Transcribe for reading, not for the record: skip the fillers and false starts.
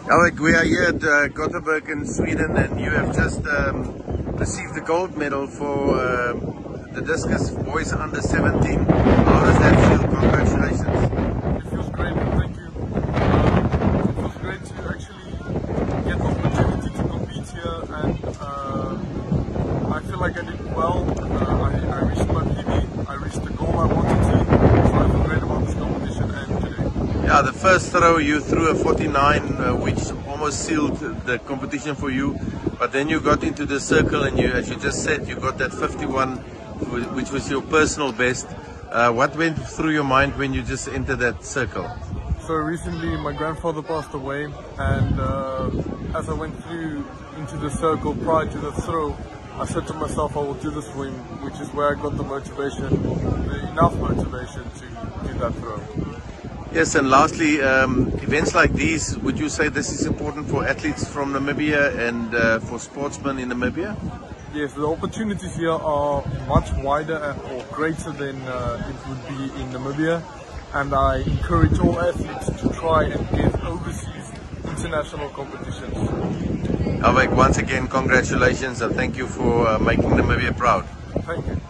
Alec, we are here at Gothenburg in Sweden, and you have just received the gold medal for the discus boys under 17. How does that feel? Congratulations. It feels great, thank you. It feels great to actually get the opportunity to compete here, and I feel like I did well. I reached my PB, I reached the goal I wanted to, so I feel great about this competition and today. Yeah, the first throw you threw a 49, which almost sealed the competition for you. But then you got into the circle, and you, as you just said, you got that 51, which was your personal best. What went through your mind when you just entered that circle? So recently my grandfather passed away, and as I went through into the circle prior to the throw, I said to myself I will do this for him, which is where I got the motivation, enough motivation to do that throw. Yes, and lastly, events like these, would you say this is important for athletes from Namibia and for sportsmen in Namibia? Yes, the opportunities here are much wider or greater than it would be in Namibia, and I encourage all athletes to try and get overseas international competitions. Alec, once again, congratulations and thank you for making Namibia proud. Thank you.